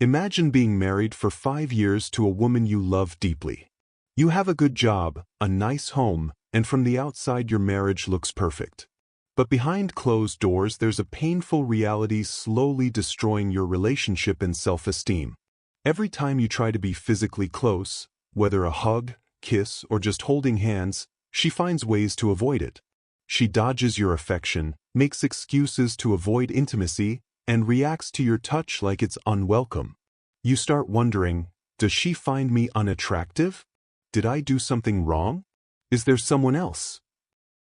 Imagine being married for 5 years to a woman you love deeply. You have a good job, a nice home, and from the outside your marriage looks perfect. But behind closed doors there's a painful reality slowly destroying your relationship and self-esteem. Every time you try to be physically close, whether a hug, kiss, or just holding hands, she finds ways to avoid it. She dodges your affection, makes excuses to avoid intimacy, and reacts to your touch like it's unwelcome. You start wondering, does she find me unattractive? Did I do something wrong? Is there someone else?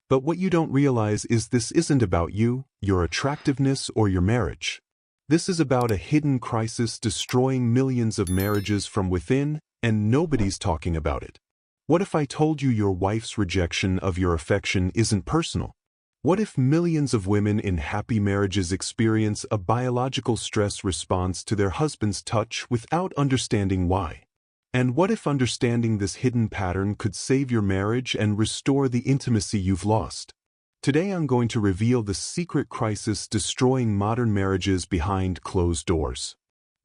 But what you don't realize is this isn't about you, your attractiveness, or your marriage. This is about a hidden crisis destroying millions of marriages from within, and nobody's talking about it. What if I told you your wife's rejection of your affection isn't personal? What if millions of women in happy marriages experience a biological stress response to their husband's touch without understanding why? And what if understanding this hidden pattern could save your marriage and restore the intimacy you've lost? Today I'm going to reveal the secret crisis destroying modern marriages behind closed doors.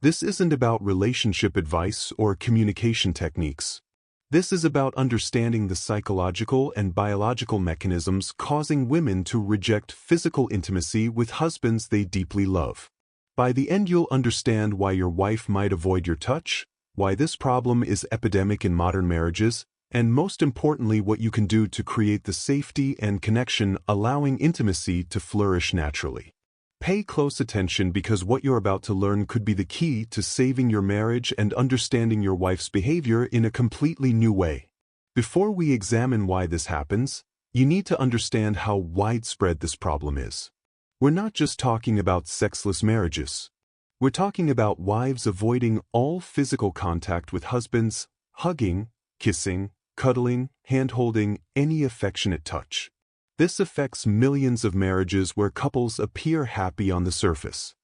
This isn't about relationship advice or communication techniques. This is about understanding the psychological and biological mechanisms causing women to reject physical intimacy with husbands they deeply love. By the end you'll understand why your wife might avoid your touch, why this problem is epidemic in modern marriages, and most importantly what you can do to create the safety and connection allowing intimacy to flourish naturally. Pay close attention because what you're about to learn could be the key to saving your marriage and understanding your wife's behavior in a completely new way. Before we examine why this happens, you need to understand how widespread this problem is. We're not just talking about sexless marriages. We're talking about wives avoiding all physical contact with husbands, hugging, kissing, cuddling, hand-holding, any affectionate touch. This affects millions of marriages where couples appear happy on the surface.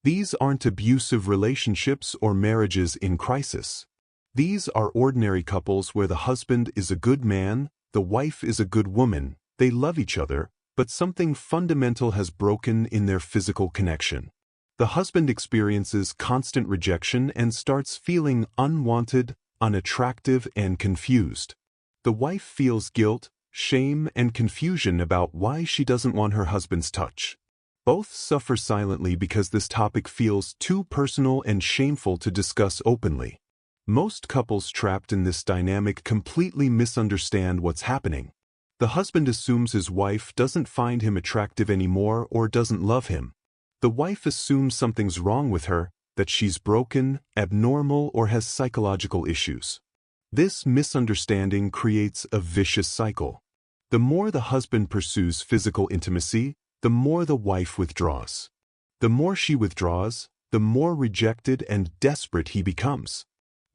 These aren't abusive relationships or marriages in crisis. These are ordinary couples where the husband is a good man, the wife is a good woman, they love each other, but something fundamental has broken in their physical connection. The husband experiences constant rejection and starts feeling unwanted, unattractive, and confused. The wife feels guilt, shame, and confusion about why she doesn't want her husband's touch. Both suffer silently because this topic feels too personal and shameful to discuss openly. Most couples trapped in this dynamic completely misunderstand what's happening. The husband assumes his wife doesn't find him attractive anymore or doesn't love him. The wife assumes something's wrong with her, that she's broken, abnormal, or has psychological issues. This misunderstanding creates a vicious cycle. The more the husband pursues physical intimacy, the more the wife withdraws. The more she withdraws, the more rejected and desperate he becomes.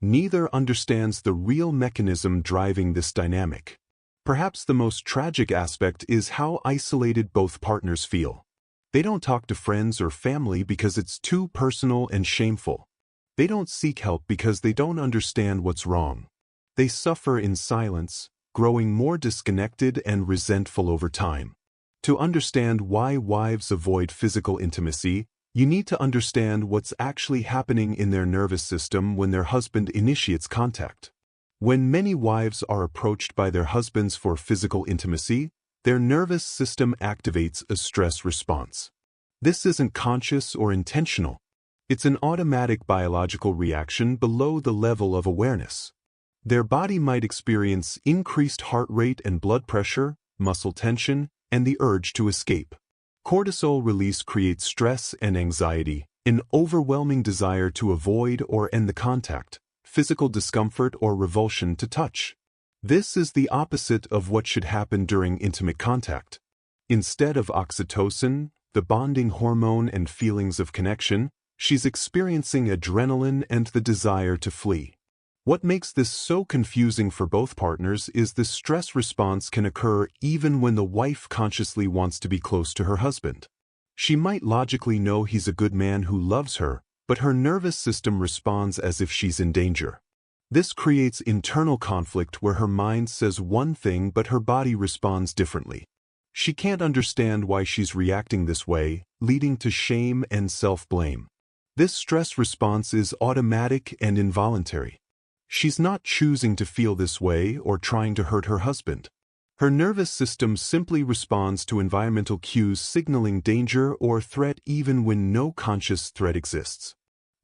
Neither understands the real mechanism driving this dynamic. Perhaps the most tragic aspect is how isolated both partners feel. They don't talk to friends or family because it's too personal and shameful. They don't seek help because they don't understand what's wrong. They suffer in silence, growing more disconnected and resentful over time. To understand why wives avoid physical intimacy, you need to understand what's actually happening in their nervous system when their husband initiates contact. When many wives are approached by their husbands for physical intimacy, their nervous system activates a stress response. This isn't conscious or intentional. It's an automatic biological reaction below the level of awareness. Their body might experience increased heart rate and blood pressure, muscle tension, and the urge to escape. Cortisol release creates stress and anxiety, an overwhelming desire to avoid or end the contact, physical discomfort or revulsion to touch. This is the opposite of what should happen during intimate contact. Instead of oxytocin, the bonding hormone and feelings of connection, she's experiencing adrenaline and the desire to flee. What makes this so confusing for both partners is the stress response can occur even when the wife consciously wants to be close to her husband. She might logically know he's a good man who loves her, but her nervous system responds as if she's in danger. This creates internal conflict where her mind says one thing but her body responds differently. She can't understand why she's reacting this way, leading to shame and self-blame. This stress response is automatic and involuntary. She's not choosing to feel this way or trying to hurt her husband. Her nervous system simply responds to environmental cues signaling danger or threat even when no conscious threat exists.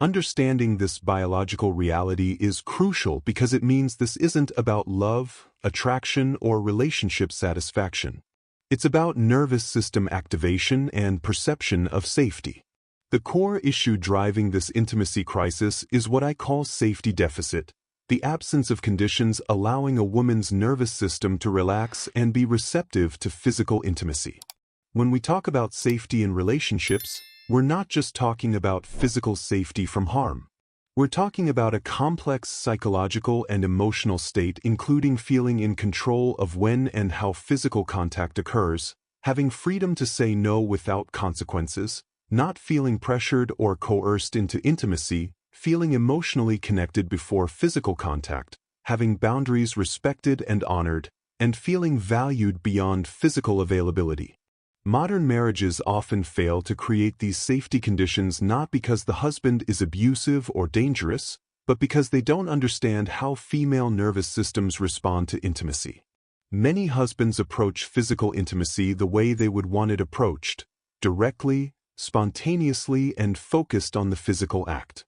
Understanding this biological reality is crucial because it means this isn't about love, attraction, or relationship satisfaction. It's about nervous system activation and perception of safety. The core issue driving this intimacy crisis is what I call safety deficit, the absence of conditions allowing a woman's nervous system to relax and be receptive to physical intimacy. When we talk about safety in relationships, we're not just talking about physical safety from harm. We're talking about a complex psychological and emotional state including feeling in control of when and how physical contact occurs, having freedom to say no without consequences, not feeling pressured or coerced into intimacy, feeling emotionally connected before physical contact, having boundaries respected and honored, and feeling valued beyond physical availability. Modern marriages often fail to create these safety conditions not because the husband is abusive or dangerous, but because they don't understand how female nervous systems respond to intimacy. Many husbands approach physical intimacy the way they would want it approached, directly, spontaneously, and focused on the physical act.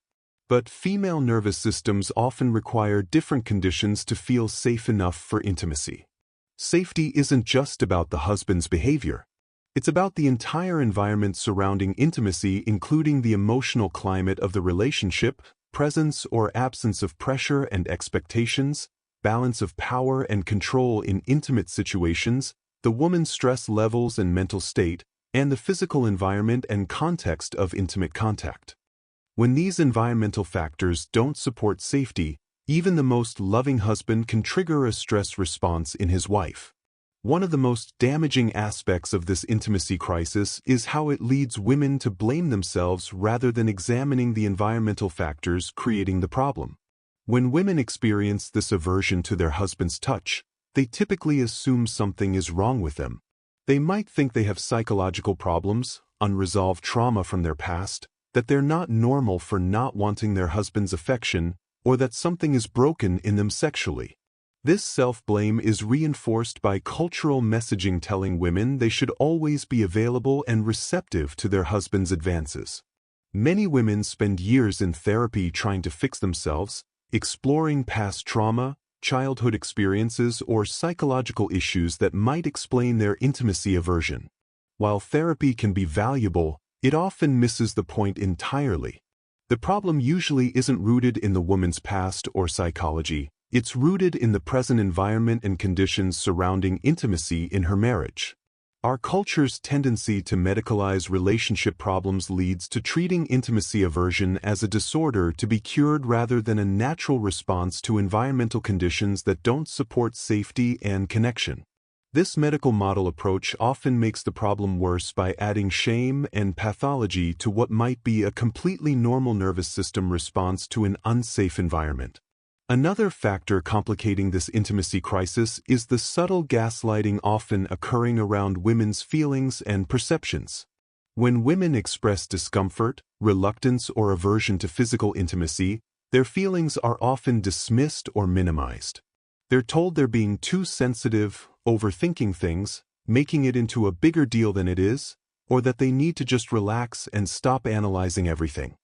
But female nervous systems often require different conditions to feel safe enough for intimacy. Safety isn't just about the husband's behavior. It's about the entire environment surrounding intimacy, including the emotional climate of the relationship, presence or absence of pressure and expectations, balance of power and control in intimate situations, the woman's stress levels and mental state, and the physical environment and context of intimate contact. When these environmental factors don't support safety, even the most loving husband can trigger a stress response in his wife. One of the most damaging aspects of this intimacy crisis is how it leads women to blame themselves rather than examining the environmental factors creating the problem. When women experience this aversion to their husband's touch, they typically assume something is wrong with them. They might think they have psychological problems, unresolved trauma from their past, that they're not normal for not wanting their husband's affection, or that something is broken in them sexually. This self-blame is reinforced by cultural messaging telling women they should always be available and receptive to their husband's advances. Many women spend years in therapy trying to fix themselves, exploring past trauma, childhood experiences, or psychological issues that might explain their intimacy aversion. While therapy can be valuable, it often misses the point entirely. The problem usually isn't rooted in the woman's past or psychology. It's rooted in the present environment and conditions surrounding intimacy in her marriage. Our culture's tendency to medicalize relationship problems leads to treating intimacy aversion as a disorder to be cured rather than a natural response to environmental conditions that don't support safety and connection. This medical model approach often makes the problem worse by adding shame and pathology to what might be a completely normal nervous system response to an unsafe environment. Another factor complicating this intimacy crisis is the subtle gaslighting often occurring around women's feelings and perceptions. When women express discomfort, reluctance, or aversion to physical intimacy, their feelings are often dismissed or minimized. They're told they're being too sensitive, overthinking things, making it into a bigger deal than it is, or that they need to just relax and stop analyzing everything.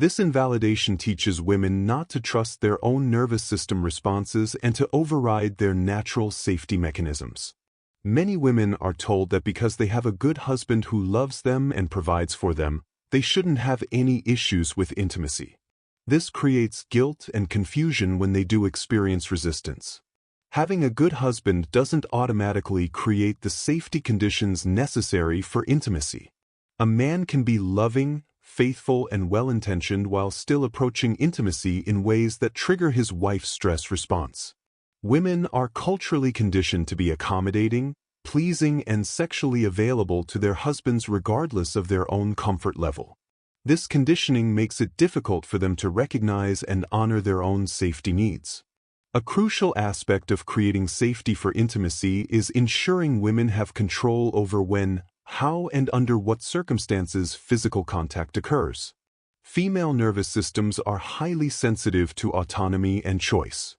This invalidation teaches women not to trust their own nervous system responses and to override their natural safety mechanisms. Many women are told that because they have a good husband who loves them and provides for them, they shouldn't have any issues with intimacy. This creates guilt and confusion when they do experience resistance. Having a good husband doesn't automatically create the safety conditions necessary for intimacy. A man can be loving, faithful, and well-intentioned while still approaching intimacy in ways that trigger his wife's stress response. Women are culturally conditioned to be accommodating, pleasing, and sexually available to their husbands regardless of their own comfort level. This conditioning makes it difficult for them to recognize and honor their own safety needs. A crucial aspect of creating safety for intimacy is ensuring women have control over when, how, and under what circumstances physical contact occurs. Female nervous systems are highly sensitive to autonomy and choice.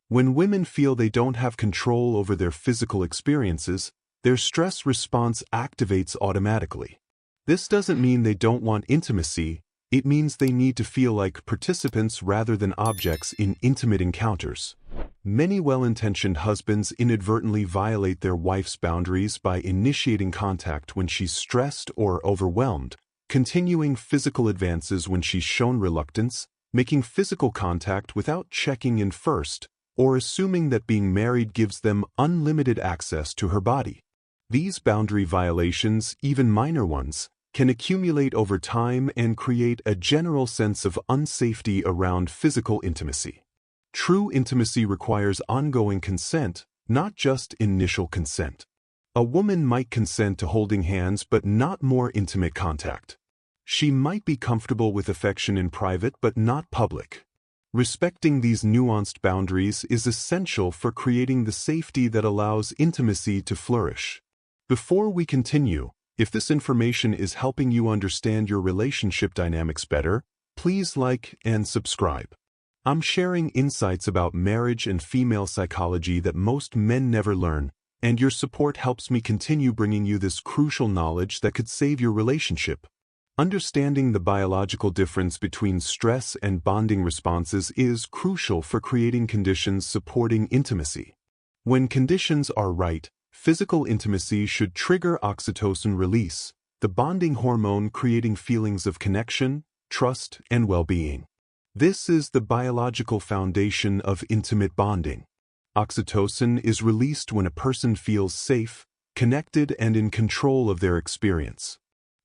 When women feel they don't have control over their physical experiences, their stress response activates automatically. This doesn't mean they don't want intimacy, it means they need to feel like participants rather than objects in intimate encounters. Many well-intentioned husbands inadvertently violate their wife's boundaries by initiating contact when she's stressed or overwhelmed, continuing physical advances when she's shown reluctance, making physical contact without checking in first, or assuming that being married gives them unlimited access to her body. These boundary violations, even minor ones, can accumulate over time and create a general sense of unsafety around physical intimacy. True intimacy requires ongoing consent, not just initial consent. A woman might consent to holding hands but not more intimate contact. She might be comfortable with affection in private but not public. Respecting these nuanced boundaries is essential for creating the safety that allows intimacy to flourish. Before we continue, if this information is helping you understand your relationship dynamics better, please like and subscribe. I'm sharing insights about marriage and female psychology that most men never learn, and your support helps me continue bringing you this crucial knowledge that could save your relationship. Understanding the biological difference between stress and bonding responses is crucial for creating conditions supporting intimacy. When conditions are right, physical intimacy should trigger oxytocin release, the bonding hormone creating feelings of connection, trust, and well-being. This is the biological foundation of intimate bonding. Oxytocin is released when a person feels safe, connected, and in control of their experience.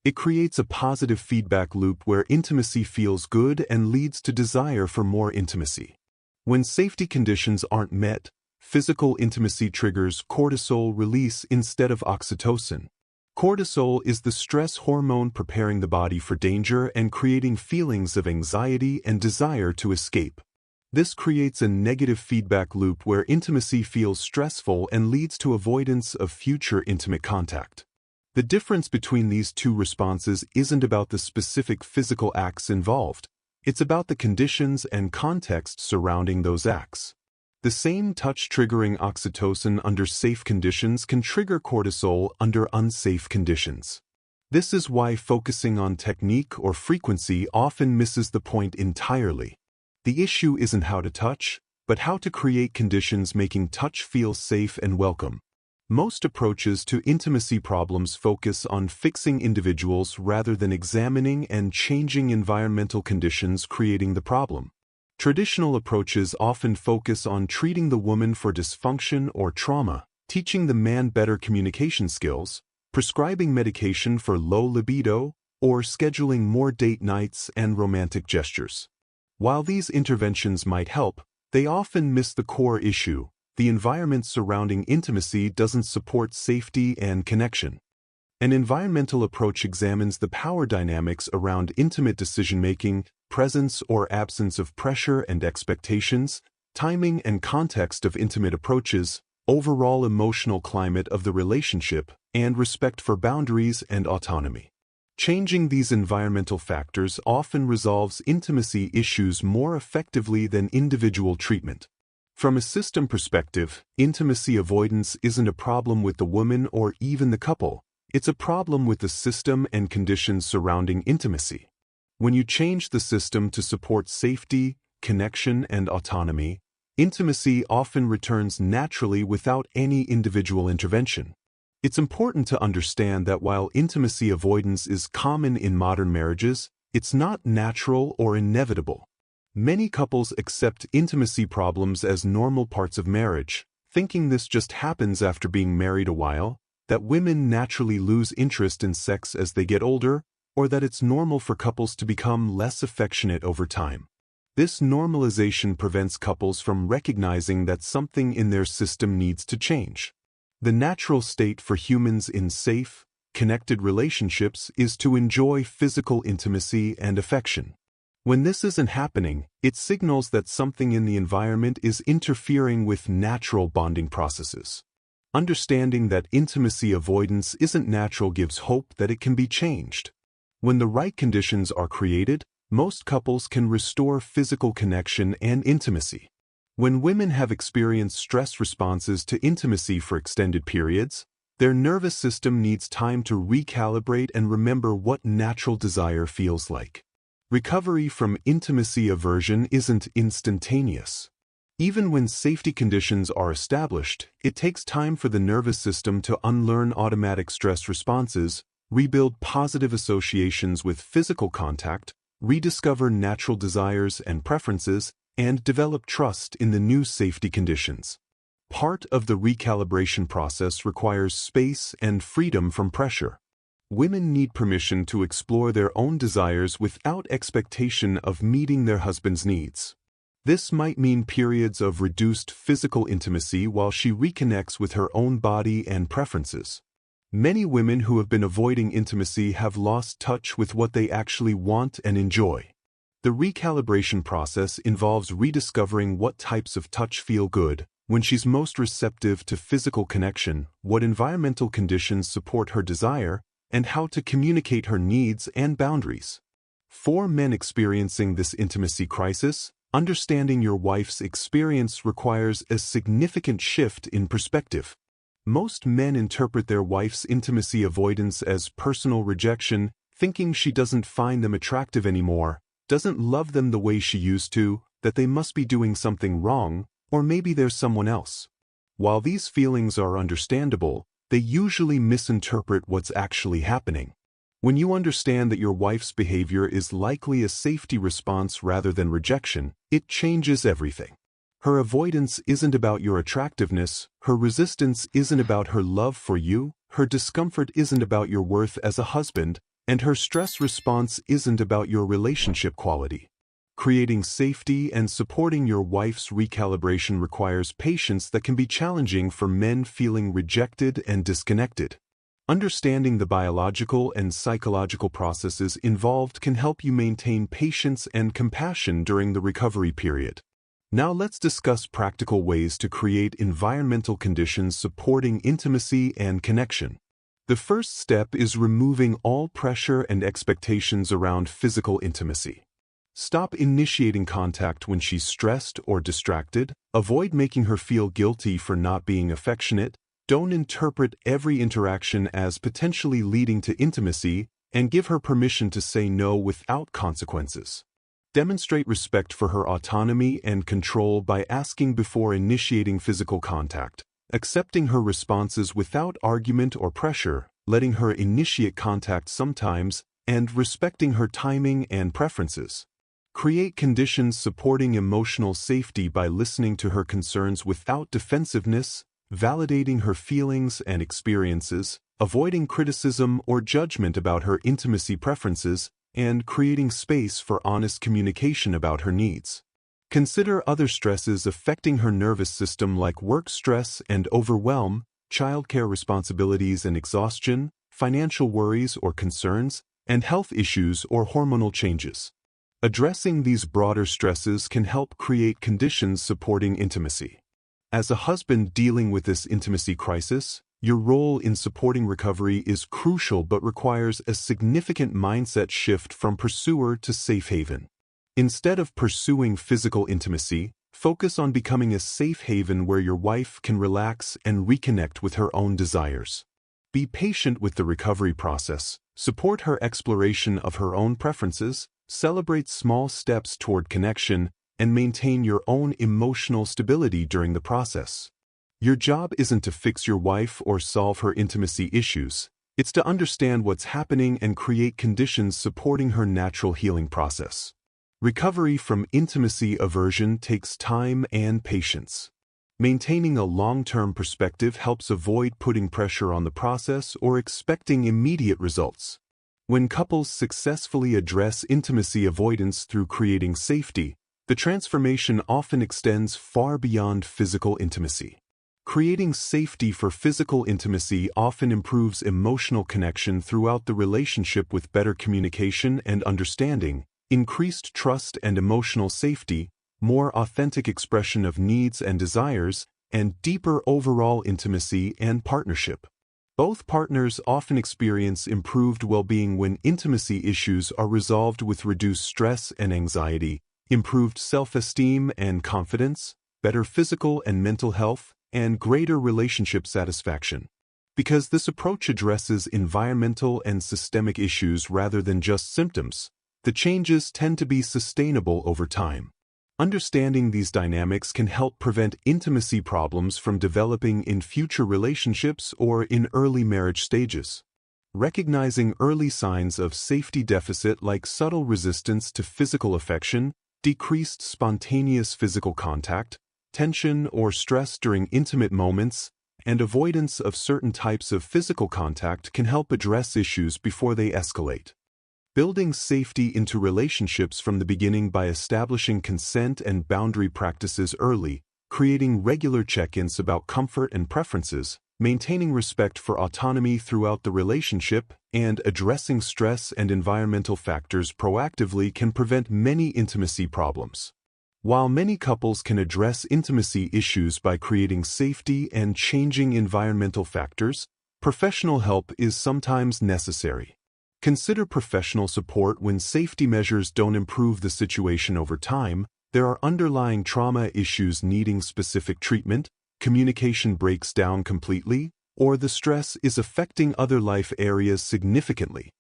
It creates a positive feedback loop where intimacy feels good and leads to desire for more intimacy. When safety conditions aren't met, physical intimacy triggers cortisol release instead of oxytocin. Cortisol is the stress hormone preparing the body for danger and creating feelings of anxiety and desire to escape. This creates a negative feedback loop where intimacy feels stressful and leads to avoidance of future intimate contact. The difference between these two responses isn't about the specific physical acts involved, it's about the conditions and context surrounding those acts. The same touch triggering oxytocin under safe conditions can trigger cortisol under unsafe conditions. This is why focusing on technique or frequency often misses the point entirely. The issue isn't how to touch, but how to create conditions making touch feel safe and welcome. Most approaches to intimacy problems focus on fixing individuals rather than examining and changing environmental conditions creating the problem. Traditional approaches often focus on treating the woman for dysfunction or trauma, teaching the man better communication skills, prescribing medication for low libido, or scheduling more date nights and romantic gestures. While these interventions might help, they often miss the core issue. The environment surrounding intimacy doesn't support safety and connection. An environmental approach examines the power dynamics around intimate decision-making, presence or absence of pressure and expectations, timing and context of intimate approaches, overall emotional climate of the relationship, and respect for boundaries and autonomy. Changing these environmental factors often resolves intimacy issues more effectively than individual treatment. From a system perspective, intimacy avoidance isn't a problem with the woman or even the couple. It's a problem with the system and conditions surrounding intimacy. When you change the system to support safety, connection, and autonomy, intimacy often returns naturally without any individual intervention. It's important to understand that while intimacy avoidance is common in modern marriages, it's not natural or inevitable. Many couples accept intimacy problems as normal parts of marriage, thinking this just happens after being married a while, that women naturally lose interest in sex as they get older, or that it's normal for couples to become less affectionate over time. This normalization prevents couples from recognizing that something in their system needs to change. The natural state for humans in safe, connected relationships is to enjoy physical intimacy and affection. When this isn't happening, it signals that something in the environment is interfering with natural bonding processes. Understanding that intimacy avoidance isn't natural gives hope that it can be changed. When the right conditions are created, Most couples can restore physical connection and intimacy. When women have experienced stress responses to intimacy for extended periods, their nervous system needs time to recalibrate and remember what natural desire feels like. Recovery from intimacy aversion isn't instantaneous. Even when safety conditions are established, it takes time for the nervous system to unlearn automatic stress responses, rebuild positive associations with physical contact, rediscover natural desires and preferences, and develop trust in the new safety conditions. Part of the recalibration process requires space and freedom from pressure. Women need permission to explore their own desires without expectation of meeting their husband's needs. This might mean periods of reduced physical intimacy while she reconnects with her own body and preferences. Many women who have been avoiding intimacy have lost touch with what they actually want and enjoy. The recalibration process involves rediscovering what types of touch feel good, when she's most receptive to physical connection, what environmental conditions support her desire, and how to communicate her needs and boundaries. For men experiencing this intimacy crisis, understanding your wife's experience requires a significant shift in perspective. Most men interpret their wife's intimacy avoidance as personal rejection, thinking she doesn't find them attractive anymore, doesn't love them the way she used to, that they must be doing something wrong, or maybe there's someone else. While these feelings are understandable, they usually misinterpret what's actually happening. When you understand that your wife's behavior is likely a safety response rather than rejection, it changes everything. Her avoidance isn't about your attractiveness, her resistance isn't about her love for you, her discomfort isn't about your worth as a husband, and her stress response isn't about your relationship quality. Creating safety and supporting your wife's recalibration requires patience that can be challenging for men feeling rejected and disconnected. Understanding the biological and psychological processes involved can help you maintain patience and compassion during the recovery period. Now let's discuss practical ways to create environmental conditions supporting intimacy and connection. The first step is removing all pressure and expectations around physical intimacy. Stop initiating contact when she's stressed or distracted. Avoid making her feel guilty for not being affectionate. Don't interpret every interaction as potentially leading to intimacy, and give her permission to say no without consequences. Demonstrate respect for her autonomy and control by asking before initiating physical contact, accepting her responses without argument or pressure, letting her initiate contact sometimes, and respecting her timing and preferences. Create conditions supporting emotional safety by listening to her concerns without defensiveness, validating her feelings and experiences, avoiding criticism or judgment about her intimacy preferences, and creating space for honest communication about her needs. Consider other stresses affecting her nervous system like work stress and overwhelm, childcare responsibilities and exhaustion, financial worries or concerns, and health issues or hormonal changes. Addressing these broader stresses can help create conditions supporting intimacy. As a husband dealing with this intimacy crisis, your role in supporting recovery is crucial but requires a significant mindset shift from pursuer to safe haven. Instead of pursuing physical intimacy, focus on becoming a safe haven where your wife can relax and reconnect with her own desires. Be patient with the recovery process, support her exploration of her own preferences, celebrate small steps toward connection, and maintain your own emotional stability during the process. Your job isn't to fix your wife or solve her intimacy issues. It's to understand what's happening and create conditions supporting her natural healing process. Recovery from intimacy aversion takes time and patience. Maintaining a long-term perspective helps avoid putting pressure on the process or expecting immediate results. When couples successfully address intimacy avoidance through creating safety, the transformation often extends far beyond physical intimacy. Creating safety for physical intimacy often improves emotional connection throughout the relationship with better communication and understanding, increased trust and emotional safety, more authentic expression of needs and desires, and deeper overall intimacy and partnership. Both partners often experience improved well-being when intimacy issues are resolved with reduced stress and anxiety, improved self-esteem and confidence, better physical and mental health, and greater relationship satisfaction. Because this approach addresses environmental and systemic issues rather than just symptoms, the changes tend to be sustainable over time. Understanding these dynamics can help prevent intimacy problems from developing in future relationships or in early marriage stages. Recognizing early signs of safety deficit like subtle resistance to physical affection, decreased spontaneous physical contact, tension or stress during intimate moments, and avoidance of certain types of physical contact can help address issues before they escalate. Building safety into relationships from the beginning by establishing consent and boundary practices early, creating regular check-ins about comfort and preferences, maintaining respect for autonomy throughout the relationship, and addressing stress and environmental factors proactively can prevent many intimacy problems. While many couples can address intimacy issues by creating safety and changing environmental factors, professional help is sometimes necessary. Consider professional support when safety measures don't improve the situation over time, there are underlying trauma issues needing specific treatment, communication breaks down completely, or the stress is affecting other life areas significantly.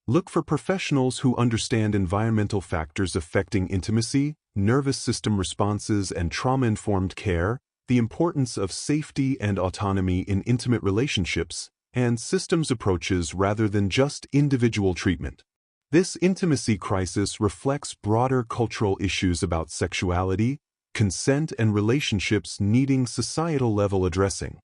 Look for professionals who understand environmental factors affecting intimacy, nervous system responses, and trauma-informed care, the importance of safety and autonomy in intimate relationships, and systems approaches rather than just individual treatment. This intimacy crisis reflects broader cultural issues about sexuality, consent, and relationships needing societal-level addressing.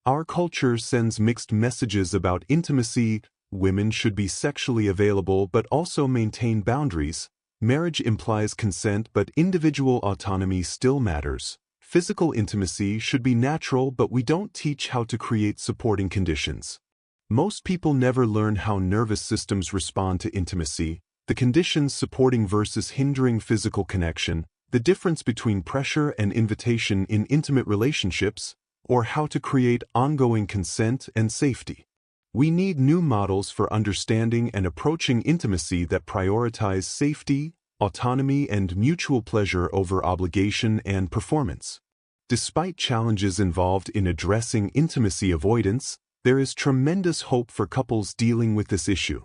Our culture sends mixed messages about intimacy. Women should be sexually available but also maintain boundaries. Marriage implies consent but individual autonomy still matters. Physical intimacy should be natural, but we don't teach how to create supporting conditions. Most people never learn how nervous systems respond to intimacy, the conditions supporting versus hindering physical connection, the difference between pressure and invitation in intimate relationships, or how to create ongoing consent and safety. We need new models for understanding and approaching intimacy that prioritize safety, autonomy, and mutual pleasure over obligation and performance. Despite challenges involved in addressing intimacy avoidance, there is tremendous hope for couples dealing with this issue.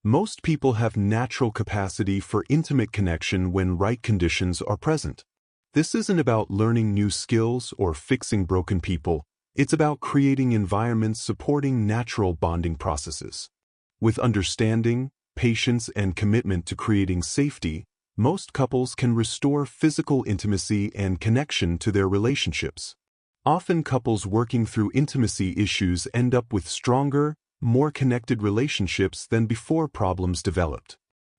Most people have natural capacity for intimate connection when right conditions are present. This isn't about learning new skills or fixing broken people. It's about creating environments supporting natural bonding processes. With understanding, patience, and commitment to creating safety, most couples can restore physical intimacy and connection to their relationships. Often couples working through intimacy issues end up with stronger, more connected relationships than before problems developed.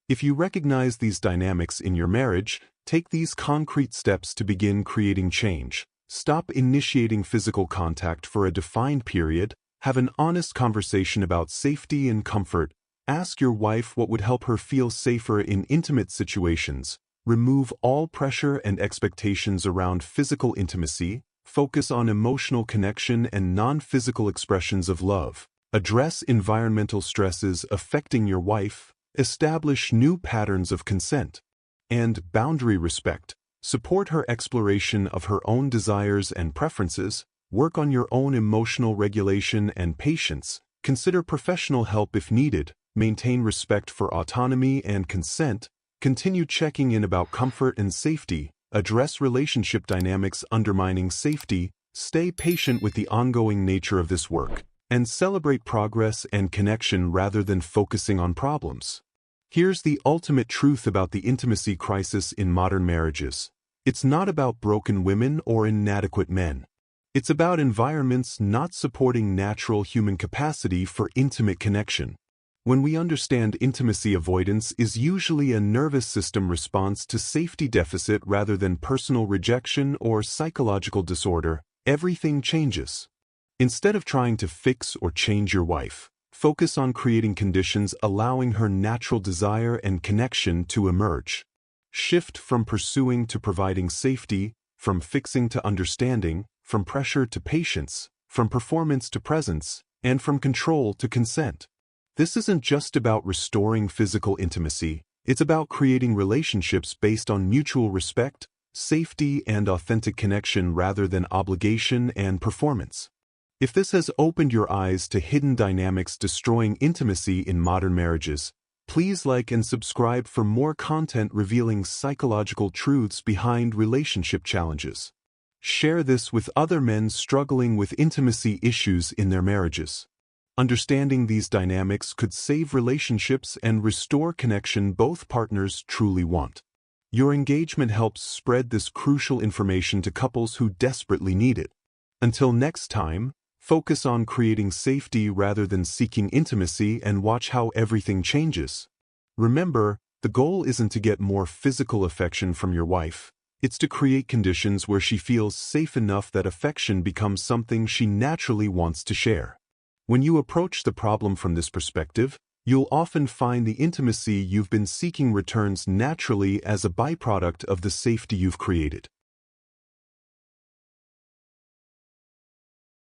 If you recognize these dynamics in your marriage, take these concrete steps to begin creating change. Stop initiating physical contact for a defined period, have an honest conversation about safety and comfort, ask your wife what would help her feel safer in intimate situations, remove all pressure and expectations around physical intimacy, focus on emotional connection and non-physical expressions of love, address environmental stresses affecting your wife, establish new patterns of consent, and boundary respect. Support her exploration of her own desires and preferences, work on your own emotional regulation and patience, consider professional help if needed, maintain respect for autonomy and consent, continue checking in about comfort and safety, address relationship dynamics undermining safety, stay patient with the ongoing nature of this work, and celebrate progress and connection rather than focusing on problems. Here's the ultimate truth about the intimacy crisis in modern marriages. It's not about broken women or inadequate men. It's about environments not supporting natural human capacity for intimate connection. When we understand intimacy avoidance is usually a nervous system response to safety deficit rather than personal rejection or psychological disorder, everything changes. Instead of trying to fix or change your wife, focus on creating conditions allowing her natural desire and connection to emerge. Shift from pursuing to providing safety, from fixing to understanding, from pressure to patience, from performance to presence, and from control to consent. This isn't just about restoring physical intimacy, it's about creating relationships based on mutual respect, safety, and authentic connection rather than obligation and performance. If this has opened your eyes to hidden dynamics destroying intimacy in modern marriages, please like and subscribe for more content revealing psychological truths behind relationship challenges. Share this with other men struggling with intimacy issues in their marriages. Understanding these dynamics could save relationships and restore connection both partners truly want. Your engagement helps spread this crucial information to couples who desperately need it. Until next time, focus on creating safety rather than seeking intimacy and watch how everything changes. Remember, the goal isn't to get more physical affection from your wife. It's to create conditions where she feels safe enough that affection becomes something she naturally wants to share. When you approach the problem from this perspective, you'll often find the intimacy you've been seeking returns naturally as a byproduct of the safety you've created.